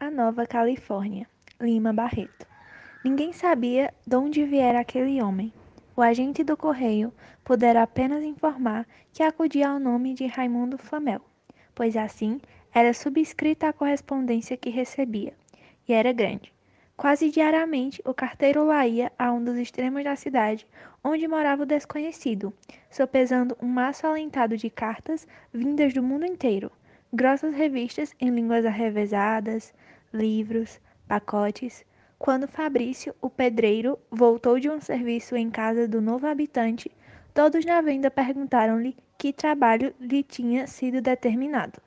da Nova Califórnia, Lima Barreto. Ninguém sabia de onde viera aquele homem. O agente do correio pudera apenas informar que acudia ao nome de Raimundo Flamel, pois assim era subscrita a correspondência que recebia, e era grande. Quase diariamente, o carteiro lá ia a um dos extremos da cidade, onde morava o desconhecido, sopesando um maço alentado de cartas vindas do mundo inteiro, grossas revistas em línguas arrevesadas, livros, pacotes. Quando Fabrício, o pedreiro, voltou de um serviço em casa do novo habitante, todos na venda perguntaram-lhe que trabalho lhe tinha sido determinado.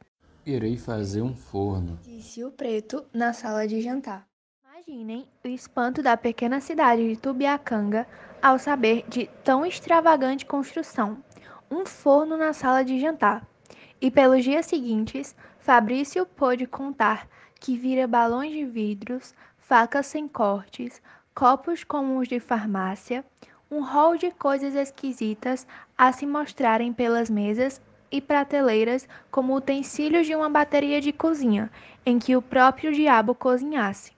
Irei fazer um forno. Disse o preto na sala de jantar. Imaginem o espanto da pequena cidade de Tubiacanga ao saber de tão extravagante construção. Um forno na sala de jantar. E pelos dias seguintes, Fabrício pôde contar que vira balões de vidros, facas sem cortes, copos como os de farmácia, um rol de coisas esquisitas a se mostrarem pelas mesas e prateleiras como utensílios de uma bateria de cozinha, em que o próprio diabo cozinhasse.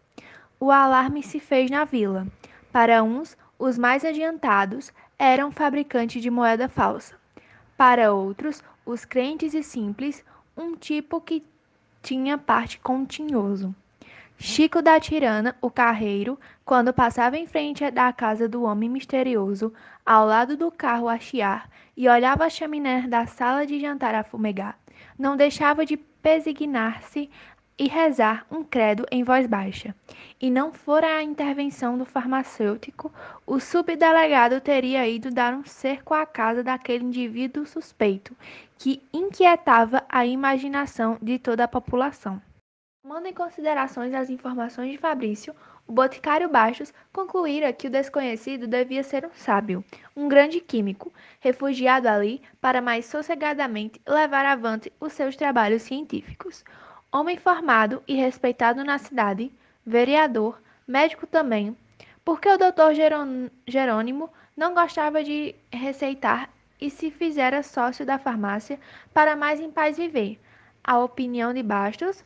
O alarme se fez na vila. Para uns, os mais adiantados eram fabricantes de moeda falsa. Para outros, os crentes e simples, um tipo que tinha parte com Tinhoso. Chico da Tirana, o carreiro, quando passava em frente da casa do homem misterioso, ao lado do carro a chiar, e olhava a chaminé da sala de jantar a fumegar, não deixava de pesignar-se e rezar um credo em voz baixa. E não fora a intervenção do farmacêutico, o subdelegado teria ido dar um cerco à casa daquele indivíduo suspeito, que inquietava a imaginação de toda a população. Tomando em considerações as informações de Fabrício, o boticário Bastos concluíra que o desconhecido devia ser um sábio, um grande químico, refugiado ali para mais sossegadamente levar avante os seus trabalhos científicos. Homem formado e respeitado na cidade, vereador, médico também, porque o doutor Jerônimo não gostava de receitar e se fizera sócio da farmácia para mais em paz viver. A opinião de Bastos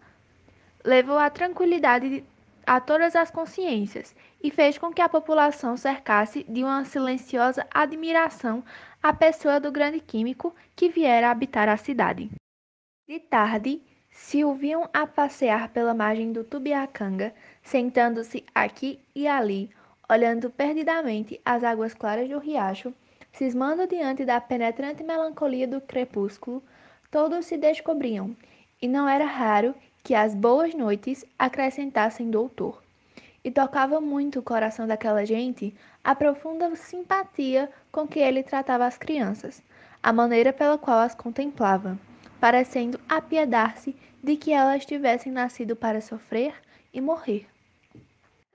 levou a tranquilidade a todas as consciências e fez com que a população cercasse de uma silenciosa admiração a pessoa do grande químico que viera habitar a cidade. De tarde, se o viam a passear pela margem do Tubiacanga, sentando-se aqui e ali, olhando perdidamente as águas claras do riacho, cismando diante da penetrante melancolia do crepúsculo, todos se descobriam, e não era raro que as boas noites acrescentassem doutor. E tocava muito o coração daquela gente a profunda simpatia com que ele tratava as crianças, a maneira pela qual as contemplava, parecendo apiedar-se de que elas tivessem nascido para sofrer e morrer.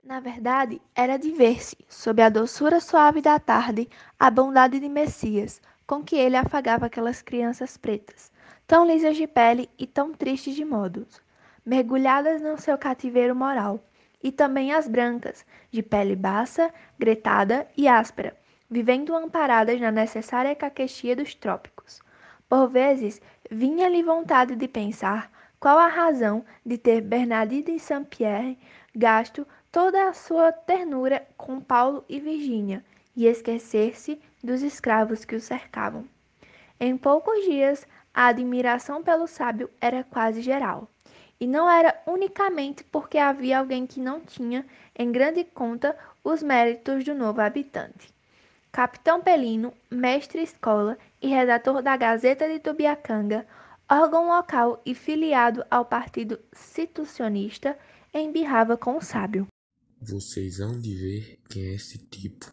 Na verdade, era de ver-se, sob a doçura suave da tarde, a bondade de Messias, com que ele afagava aquelas crianças pretas, tão lisas de pele e tão tristes de modos, mergulhadas no seu cativeiro moral, e também as brancas, de pele baça, gretada e áspera, vivendo amparadas na necessária caquexia dos trópicos. Por vezes, vinha-lhe vontade de pensar qual a razão de ter Bernardino e Saint-Pierre gasto toda a sua ternura com Paulo e Virgínia e esquecer-se dos escravos que o cercavam. Em poucos dias, a admiração pelo sábio era quase geral. E não era unicamente porque havia alguém que não tinha em grande conta os méritos do novo habitante. Capitão Pelino, mestre-escola e redator da Gazeta de Tubiacanga, órgão local e filiado ao Partido Situacionista, embirrava com o sábio. Vocês hão de ver quem é esse tipo.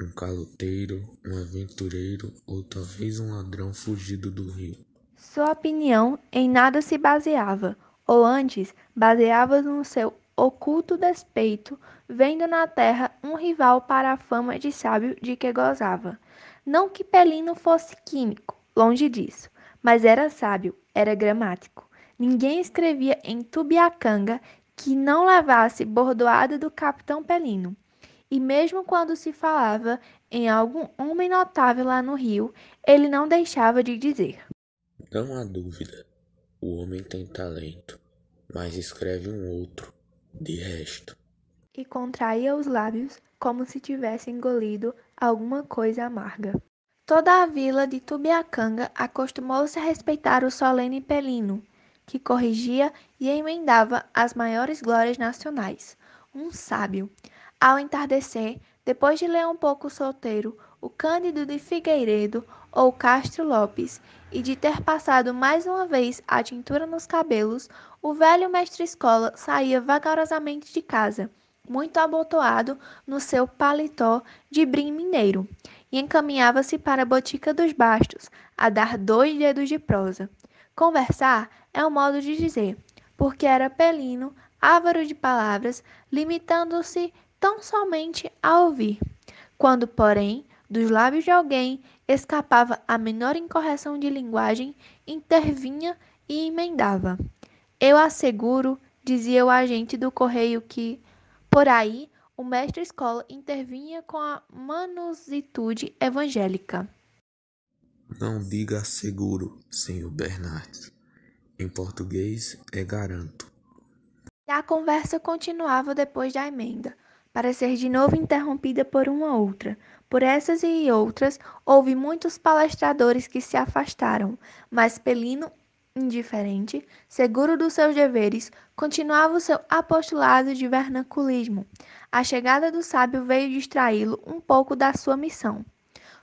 Um caloteiro, um aventureiro ou talvez um ladrão fugido do rio. Sua opinião em nada se baseava, ou antes, baseava no seu oculto despeito, vendo na terra um rival para a fama de sábio de que gozava. Não que Pelino fosse químico, longe disso, mas era sábio, era gramático. Ninguém escrevia em Tubiacanga que não levasse bordoada do capitão Pelino. E mesmo quando se falava em algum homem notável lá no Rio, ele não deixava de dizer: Não há dúvida, o homem tem talento. mas escreve um outro, de resto. E contraía os lábios como se tivesse engolido alguma coisa amarga. Toda a vila de Tubiacanga acostumou-se a respeitar o solene Pelino, que corrigia e emendava as maiores glórias nacionais. Um sábio. Ao entardecer, depois de ler um pouco solteiro o Cândido de Figueiredo ou Castro Lopes, e de ter passado mais uma vez a tintura nos cabelos, o velho mestre-escola saía vagarosamente de casa, muito abotoado no seu paletó de brim mineiro, e encaminhava-se para a Botica dos Bastos, a dar 2 dedos de prosa. Conversar é um modo de dizer, porque era pelino, avaro de palavras, limitando-se tão somente a ouvir. Quando, porém, dos lábios de alguém escapava a menor incorreção de linguagem, intervinha e emendava. Eu asseguro, dizia o agente do correio que, por aí, o mestre-escola intervinha com a manusitude evangélica. Não diga seguro, senhor Bernardes. Em português é garanto. E a conversa continuava depois da emenda, para ser de novo interrompida por uma outra. Por essas e outras, houve muitos palestradores que se afastaram, mas Pelino, indiferente, seguro dos seus deveres, continuava o seu apostolado de vernaculismo. A chegada do sábio veio distraí-lo um pouco da sua missão.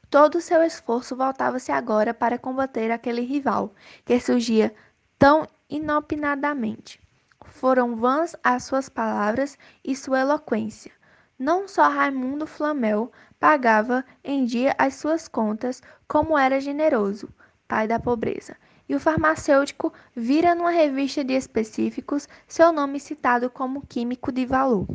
Todo o seu esforço voltava-se agora para combater aquele rival, que surgia tão inopinadamente. Foram vãs as suas palavras e sua eloquência. Não só Raimundo Flamel pagava em dia as suas contas, como era generoso, pai da pobreza. E o farmacêutico vira numa revista de específicos seu nome citado como químico de valor.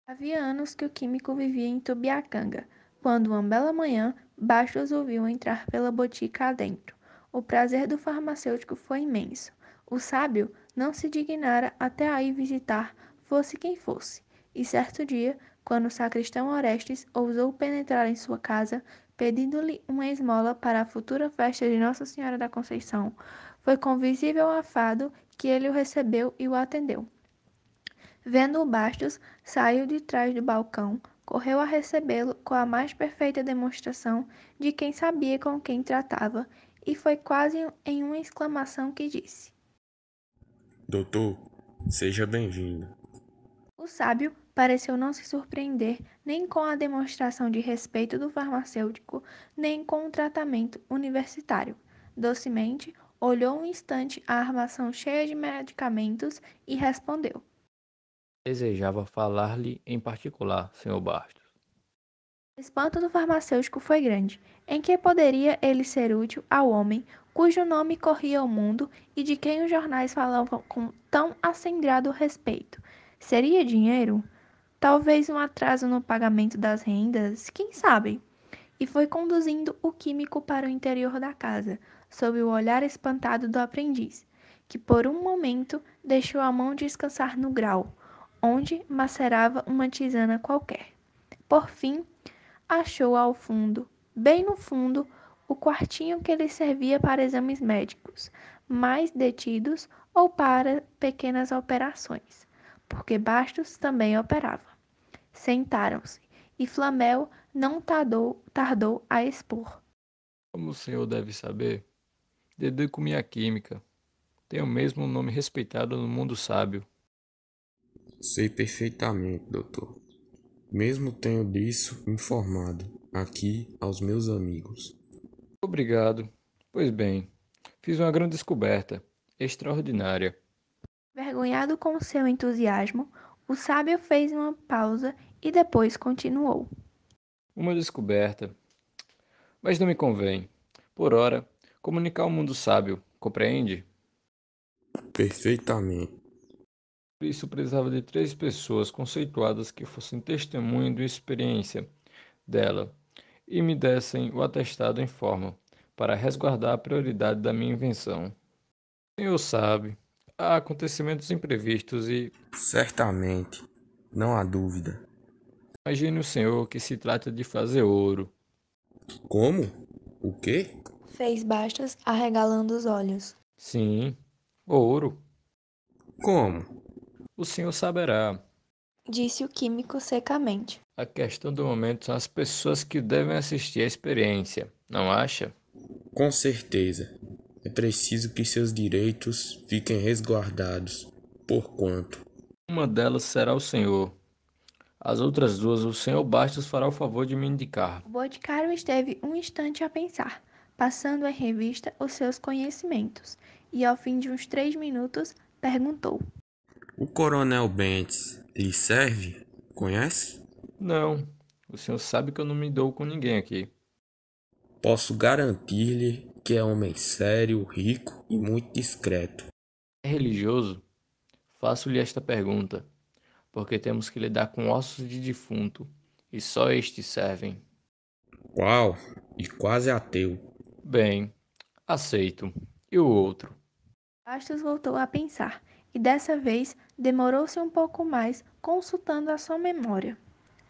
Havia anos que o químico vivia em Tubiacanga, quando uma bela manhã Bastos o viu entrar pela botica adentro. O prazer do farmacêutico foi imenso. O sábio não se dignara até aí visitar, fosse quem fosse. E certo dia, quando o sacristão Orestes ousou penetrar em sua casa, pedindo-lhe uma esmola para a futura festa de Nossa Senhora da Conceição, foi com visível afado que ele o recebeu e o atendeu. Vendo o Bastos, saiu de trás do balcão, correu a recebê-lo com a mais perfeita demonstração de quem sabia com quem tratava, e foi quase em uma exclamação que disse: Doutor, seja bem-vindo. O sábio pareceu não se surpreender nem com a demonstração de respeito do farmacêutico, nem com o tratamento universitário. Docemente, olhou um instante a armação cheia de medicamentos e respondeu: Desejava falar-lhe em particular, senhor Bastos. O espanto do farmacêutico foi grande. Em que poderia ele ser útil ao homem cujo nome corria o mundo e de quem os jornais falavam com tão acendrado respeito? Seria dinheiro? Talvez um atraso no pagamento das rendas? Quem sabe? E foi conduzindo o químico para o interior da casa, sob o olhar espantado do aprendiz, que por um momento deixou a mão descansar no grau, onde macerava uma tisana qualquer. Por fim, achou ao fundo, bem no fundo, o quartinho que lhe servia para exames médicos, mais detidos ou para pequenas operações, porque Bastos também operava. Sentaram-se, e Flamel não tardou a expor. Como o senhor deve saber, dedico-me à química. Tenho mesmo um nome respeitado no mundo sábio. Sei perfeitamente, doutor. Mesmo tenho disso informado aqui aos meus amigos. Obrigado. Pois bem, fiz uma grande descoberta, extraordinária. Vergonhado com seu entusiasmo, o sábio fez uma pausa e depois continuou. Uma descoberta, mas não me convém. Por ora, comunicar ao mundo sábio, compreende? Perfeitamente. Por isso precisava de 3 pessoas conceituadas que fossem testemunha de experiência dela e me dessem o atestado em forma, para resguardar a prioridade da minha invenção. O senhor sabe, há acontecimentos imprevistos e Certamente. Não há dúvida. imagine o senhor que se trata de fazer ouro. Como? O quê? Fez Bastos arregalando os olhos. Sim, ouro. Como? O senhor saberá. disse o químico secamente. A questão do momento são as pessoas que devem assistir à experiência, não acha? Com certeza. É preciso que seus direitos fiquem resguardados. Porquanto, Uma delas será o senhor. As outras duas o senhor Bastos fará o favor de me indicar. O boticário esteve um instante a pensar, passando em revista os seus conhecimentos, e ao fim de uns 3 minutos perguntou: o Coronel Bentes lhe serve? Conhece? Não, o senhor sabe que eu não me dou com ninguém aqui. Posso garantir-lhe que é homem sério, rico e muito discreto. É religioso? Faço-lhe esta pergunta, porque temos que lidar com ossos de defunto, e só estes servem. Qual? E quase ateu. Bem, aceito. E o outro? Bastos voltou a pensar, e dessa vez demorou-se um pouco mais, consultando a sua memória.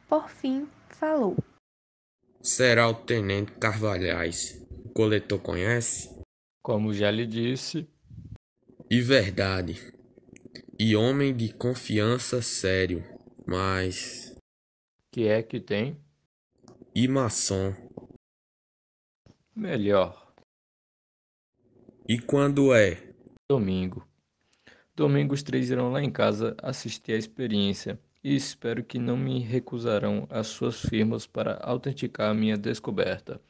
Por fim, falou: Será o tenente Carvalhais. O coletor conhece? Como já lhe disse, E verdade. E homem de confiança sério. Mas... que é que tem? E maçom. Melhor. E quando é? Domingo. Domingo os três irão lá em casa assistir à experiência e espero que não me recusarão as suas firmas para autenticar a minha descoberta.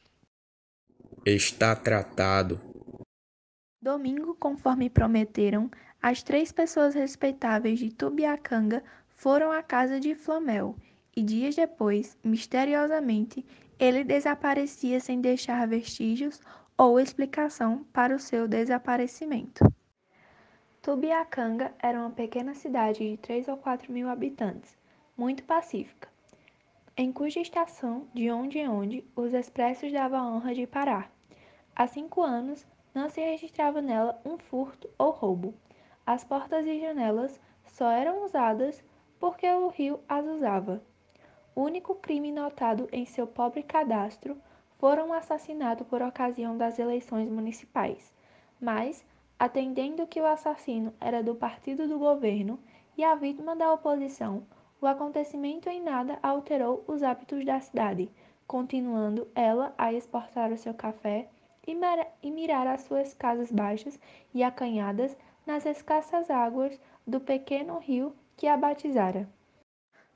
Está tratado. Domingo, conforme prometeram, as 3 pessoas respeitáveis de Tubiacanga foram à casa de Flamel, e dias depois, misteriosamente, ele desaparecia sem deixar vestígios ou explicação para o seu desaparecimento. Tubiacanga era uma pequena cidade de 3 ou 4 mil habitantes, muito pacífica, em cuja estação, de onde em onde, os expressos davam a honra de parar. Há 5 anos, não se registrava nela um furto ou roubo. As portas e janelas só eram usadas porque o rio as usava. O único crime notado em seu pobre cadastro fora um assassinato por ocasião das eleições municipais. Mas, atendendo que o assassino era do partido do governo e a vítima da oposição, o acontecimento em nada alterou os hábitos da cidade, continuando ela a exportar o seu café e mirar as suas casas baixas e acanhadas nas escassas águas do pequeno rio que a batizara.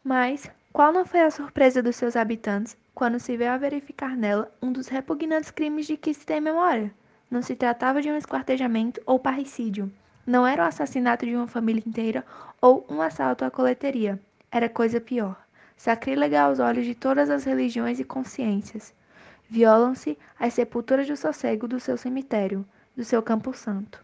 Mas qual não foi a surpresa dos seus habitantes quando se veio a verificar nela um dos repugnantes crimes de que se tem memória? Não se tratava de um esquartejamento ou parricídio. Não era o assassinato de uma família inteira ou um assalto à coleteria. Era coisa pior. Sacrílega aos olhos de todas as religiões e consciências. Violam-se as sepulturas do sossego do seu cemitério, do seu campo santo.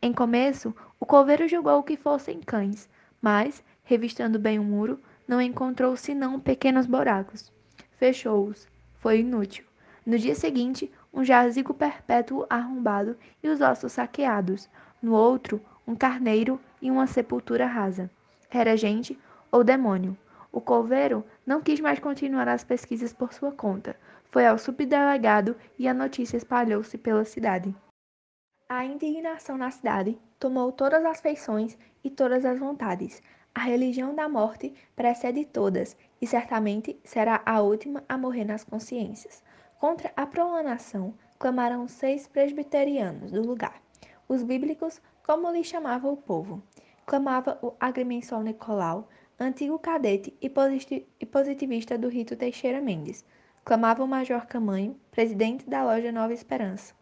Em começo, o coveiro julgou que fossem cães, mas, revistando bem o muro, não encontrou senão pequenos buracos. Fechou-os. Foi inútil. No dia seguinte, um jazigo perpétuo arrombado e os ossos saqueados. No outro, um carneiro e uma sepultura rasa. Era gente ou demônio. O coveiro não quis mais continuar as pesquisas por sua conta. Foi ao subdelegado e a notícia espalhou-se pela cidade. A indignação na cidade tomou todas as feições e todas as vontades. A religião da morte precede todas e certamente será a última a morrer nas consciências. Contra a profanação clamaram 6 presbiterianos do lugar, os bíblicos, como lhe chamava o povo. Clamava o agrimensor Nicolau, antigo cadete e positivista do rito Teixeira Mendes. Clamava o major Camanho, presidente da loja Nova Esperança.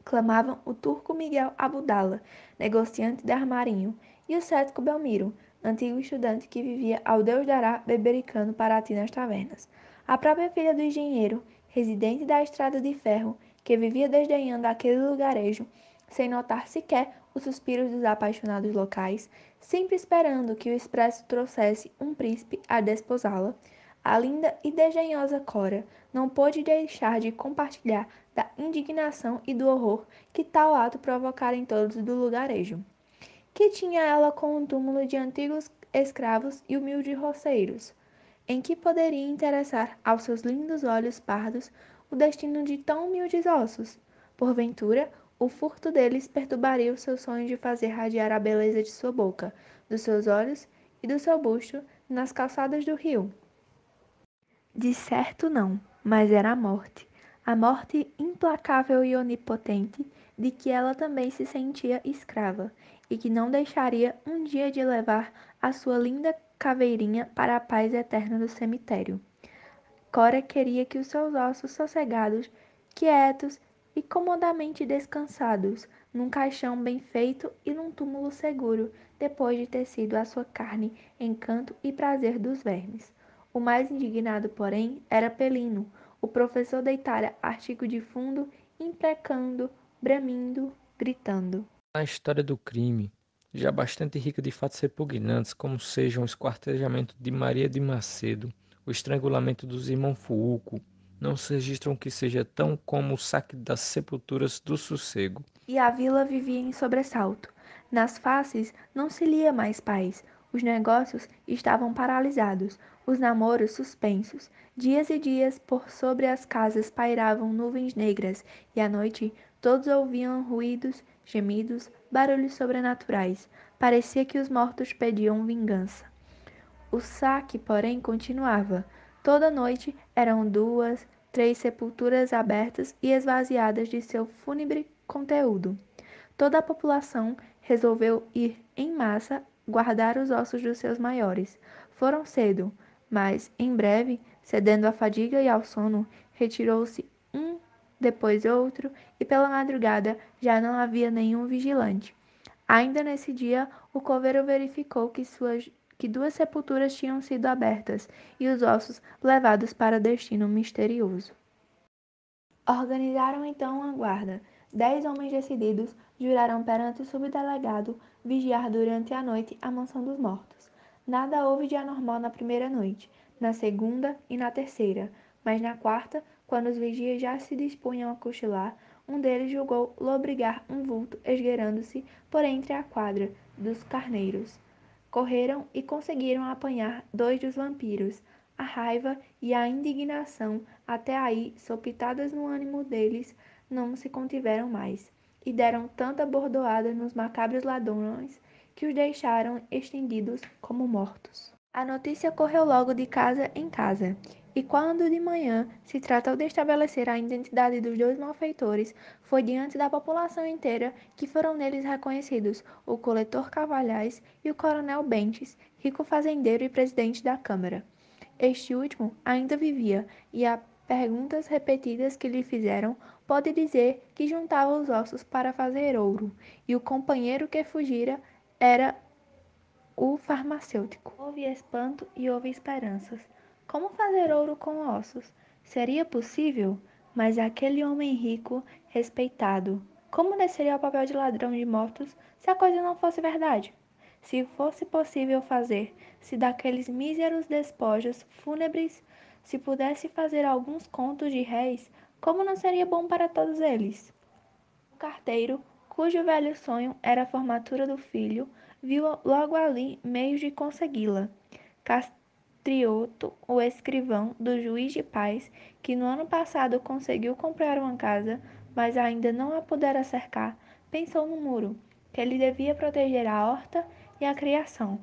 Clamavam o turco Miguel Abudala, negociante de armarinho, e o cético Belmiro, antigo estudante que vivia ao Deus dará bebericando Paraty nas tavernas. A própria filha do engenheiro, residente da estrada de ferro, que vivia desdenhando aquele lugarejo, sem notar sequer os suspiros dos apaixonados locais, sempre esperando que o expresso trouxesse um príncipe a desposá-la, a linda e desdenhosa Cora não pôde deixar de compartilhar da indignação e do horror que tal ato provocara em todos do lugarejo. Que tinha ela com o túmulo de antigos escravos e humildes roceiros? Em que poderia interessar aos seus lindos olhos pardos o destino de tão humildes ossos? Porventura, O furto deles perturbaria o seu sonho de fazer radiar a beleza de sua boca, dos seus olhos e do seu busto nas calçadas do rio. De certo não, mas era a morte implacável e onipotente de que ela também se sentia escrava, e que não deixaria um dia de levar a sua linda caveirinha para a paz eterna do cemitério. Cora queria que os seus ossos sossegados, quietos e comodamente descansados, num caixão bem feito e num túmulo seguro, depois de ter sido a sua carne, encanto e prazer dos vermes. O mais indignado, porém, era Pelino. O professor deitara artigo de fundo, imprecando, bramindo, gritando. A história do crime, já bastante rica de fatos repugnantes, como sejam o esquartejamento de Maria de Macedo, o estrangulamento dos irmãos Fuuco, não se registram que seja tão como o saque das sepulturas do Sossego. E a vila vivia em sobressalto. Nas faces não se lia mais paz. Os negócios estavam paralisados, os namoros suspensos. Dias e dias por sobre as casas pairavam nuvens negras, e à noite todos ouviam ruídos, gemidos, barulhos sobrenaturais. Parecia que os mortos pediam vingança. O saque, porém, continuava. Toda noite eram 2, 3 sepulturas abertas e esvaziadas de seu fúnebre conteúdo. Toda a população resolveu ir em massa guardar os ossos dos seus maiores. Foram cedo, mas, em breve, cedendo à fadiga e ao sono, retirou-se um, depois outro, e pela madrugada já não havia nenhum vigilante. Ainda nesse dia, o coveiro verificou que 2 sepulturas tinham sido abertas e os ossos levados para destino misterioso. Organizaram então uma guarda. 10 homens decididos juraram perante o subdelegado vigiar durante a noite a mansão dos mortos. Nada houve de anormal na primeira noite, na segunda e na terceira, mas na quarta, quando os vigias já se dispunham a cochilar, um deles julgou lobrigar um vulto esgueirando-se por entre a quadra dos carneiros. Correram e conseguiram apanhar 2 dos vampiros. A raiva e a indignação, até aí sopitadas no ânimo deles, não se contiveram mais, e deram tanta bordoada nos macabros ladrões que os deixaram estendidos como mortos. A notícia correu logo de casa em casa, e quando de manhã se tratou de estabelecer a identidade dos 2 malfeitores, foi diante da população inteira que foram neles reconhecidos o coletor Cavalhais e o coronel Bentes, rico fazendeiro e presidente da Câmara. Este último ainda vivia, e a perguntas repetidas que lhe fizeram, pode dizer que juntava os ossos para fazer ouro, e o companheiro que fugira era o farmacêutico. Houve espanto e houve esperanças. Como fazer ouro com ossos? Seria possível? Mas aquele homem rico, respeitado, como desceria ao papel de ladrão de mortos se a coisa não fosse verdade? Se fosse possível fazer, se daqueles míseros despojos fúnebres se pudesse fazer alguns contos de réis, como não seria bom para todos eles? O carteiro, cujo velho sonho era a formatura do filho, viu logo ali meios de consegui-la. Castrioto, o escrivão do juiz de paz, que no ano passado conseguiu comprar uma casa, mas ainda não a pudera cercar, pensou no muro, que ele devia proteger a horta e a criação.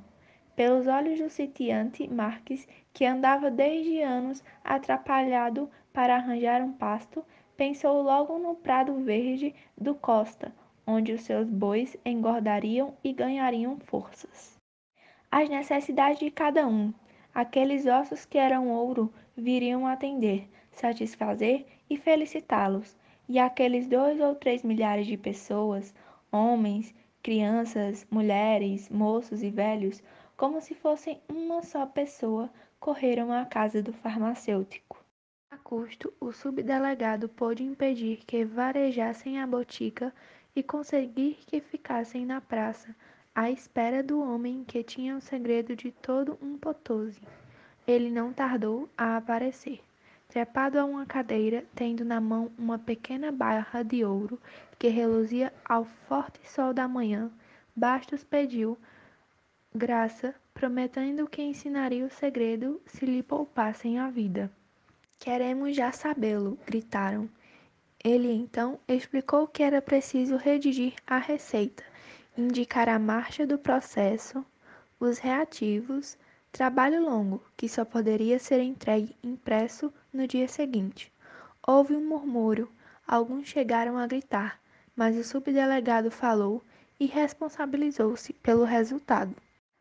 Pelos olhos do sitiante Marques, que andava desde anos atrapalhado para arranjar um pasto, pensou logo no prado verde do Costa, onde os seus bois engordariam e ganhariam forças. As necessidades de cada um. Aqueles ossos que eram ouro viriam atender, satisfazer e felicitá-los. E aqueles 2 ou 3 milhares de pessoas, homens, crianças, mulheres, moços e velhos, como se fossem uma só pessoa, correram à casa do farmacêutico. A custo, o subdelegado pôde impedir que varejassem a botica e conseguir que ficassem na praça, à espera do homem que tinha o segredo de todo um Potose. Ele não tardou a aparecer, trepado a uma cadeira, tendo na mão uma pequena barra de ouro que reluzia ao forte sol da manhã. Bastos pediu graça, prometendo que ensinaria o segredo se lhe poupassem a vida. Queremos já sabê-lo, gritaram. Ele então explicou que era preciso redigir a receita, indicar a marcha do processo, os reativos, trabalho longo, que só poderia ser entregue impresso no dia seguinte. Houve um murmúrio, alguns chegaram a gritar, mas o subdelegado falou e responsabilizou-se pelo resultado.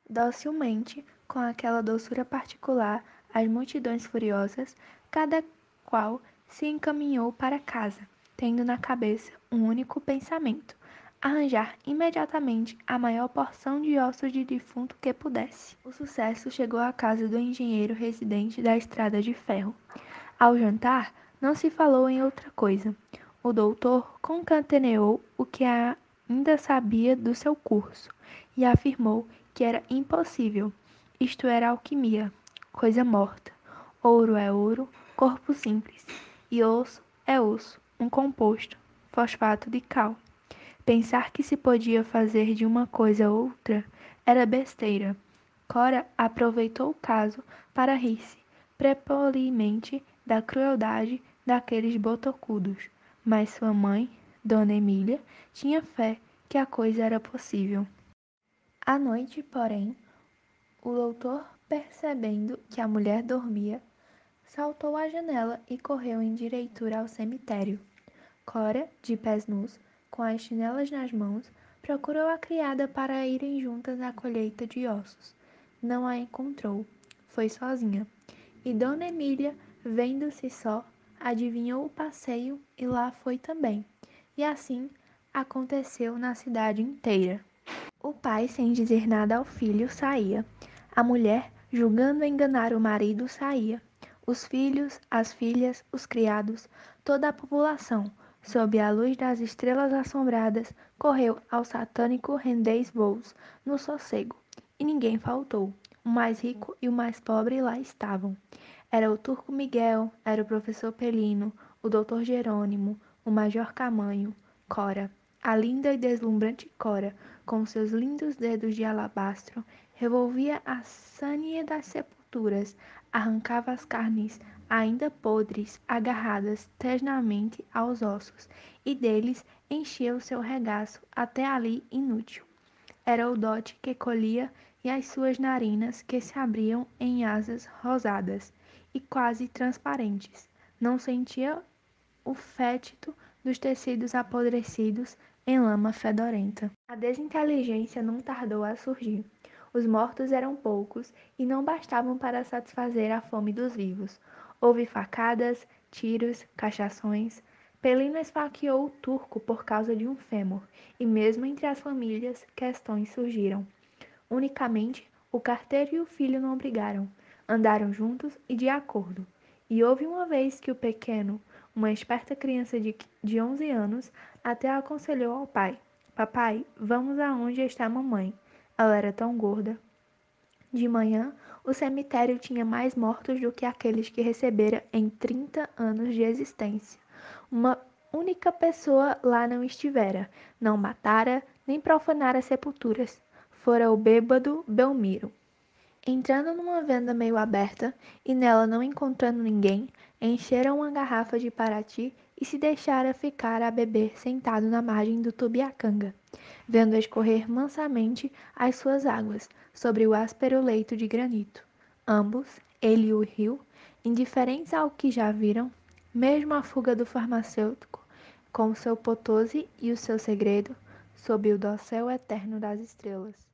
Docilmente, com aquela doçura particular às multidões furiosas, cada qual se encaminhou para casa, tendo na cabeça um único pensamento: arranjar imediatamente a maior porção de ossos de defunto que pudesse. O sucesso chegou à casa do engenheiro residente da Estrada de Ferro. Ao jantar, não se falou em outra coisa. O doutor concateneou o que ainda sabia do seu curso e afirmou que era impossível. Isto era alquimia, coisa morta. Ouro é ouro, corpo simples, e osso é osso, um composto, fosfato de cal. Pensar que se podia fazer de uma coisa outra era besteira. Cora aproveitou o caso para rir-se prepolimente da crueldade daqueles botocudos, mas sua mãe, Dona Emília, tinha fé que a coisa era possível. À noite, porém, o doutor, percebendo que a mulher dormia, saltou à janela e correu em direitura ao cemitério. Cora, de pés nus, com as chinelas nas mãos, procurou a criada para irem juntas à colheita de ossos. Não a encontrou. Foi sozinha. E Dona Emília, vendo-se só, adivinhou o passeio e lá foi também. E assim aconteceu na cidade inteira. O pai, sem dizer nada ao filho, saía. A mulher, julgando enganar o marido, saía. Os filhos, as filhas, os criados, toda a população, sob a luz das estrelas assombradas, correu ao satânico Rendez-Vous no sossego. E ninguém faltou. O mais rico e o mais pobre lá estavam. Era o turco Miguel, era o professor Pelino, o doutor Jerônimo, o major Camanho, Cora. A linda e deslumbrante Cora, com seus lindos dedos de alabastro, revolvia a sânie das sepulturas, arrancava as carnes ainda podres, agarradas ternamente aos ossos, e deles enchia o seu regaço até ali inútil. Era o dote que colhia e as suas narinas que se abriam em asas rosadas e quase transparentes. Não sentia o fétito dos tecidos apodrecidos em lama fedorenta. A desinteligência não tardou a surgir. Os mortos eram poucos e não bastavam para satisfazer a fome dos vivos. Houve facadas, tiros, cachações. Pelino esfaqueou o turco por causa de um fêmur, e mesmo entre as famílias, questões surgiram. Unicamente, o carteiro e o filho não brigaram. Andaram juntos e de acordo. E houve uma vez que o pequeno, uma esperta criança de 11 anos, até aconselhou ao pai: Papai, vamos aonde está a mamãe. Ela era tão gorda. De manhã, o cemitério tinha mais mortos do que aqueles que recebera em 30 anos de existência. Uma única pessoa lá não estivera, não matara, nem profanara sepulturas. Fora o bêbado Belmiro. Entrando numa venda meio aberta e nela não encontrando ninguém, encheram uma garrafa de Parati e se deixara ficar a beber sentado na margem do Tubiacanga, vendo escorrer mansamente as suas águas sobre o áspero leito de granito. Ambos, ele e o rio, indiferentes ao que já viram, mesmo a fuga do farmacêutico, com o seu potose e o seu segredo, sob o dossel eterno das estrelas.